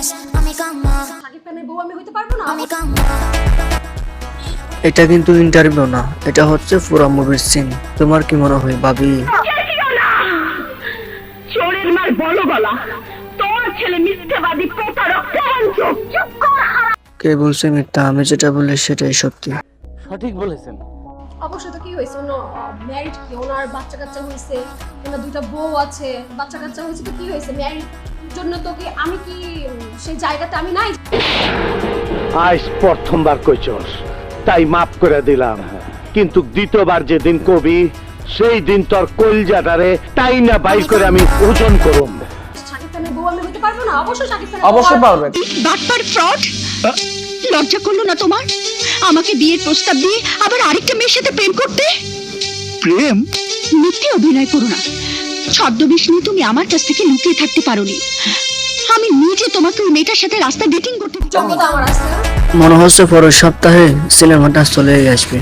শাকিব খানের বউ আমি হইতে পারবো না? এটা কিন্তু ইন্টারভিউ না, এটা হচ্ছে পুরো মুভির সিন। তোমার কি মনে হয় ভাবি? চোরের মার বলো গলা, তোমার ছেলে মিথ্যাবাদী প্রতারক। চুপ কর। কে বলছে মিথ্যা? আমি যেটা বলি সেটাই সত্যি। সঠিক বলেছেন। অবশ্যই তো কি হয়েছে, ম্যারিড, কি ওনার বাচ্চা কাচ্চা হয়েছে, ওনার দুইটা বউ আছে, বাচ্চা কাচ্চা হয়েছে, তো কি হয়েছে? ম্যারিড জন্য তো কি আমি কি সেই জায়গাতে আমি নাই? আজ প্রথমবার কইছস তাই মাফ করে দিলাম, কিন্তু দ্বিতীয়বার যেদিন কবি সেই দিন তোর কলজাটারে তাই না বাইর করে আমি ওজন করুম। শাকিব খানের বউ আমি হইতে পারবো না? অবশ্যই শাকিব খানের অবশ্যই পারবেন। বাটপার ফ্রড, লজ্জা করলো না তোমার আমাকে বিয়ের প্রস্তাব দিয়ে আবার আরেকটা মেয়ের সাথে প্রেম করতে? প্রেম? মিথ্যে অভিনয় করো না। ছদ্মবেশ নিয়ে তুমি আমার কাছ থেকে লুকিয়ে থাকতে পারোনি। আমি নিজে তোমাকে ওই মেয়েটার সাথে রাস্তা ডেটিং করতে যোগ্যতা আমার আছে। মনে হচ্ছে পরের সপ্তাহে সিনেমাটা চলে আসবে।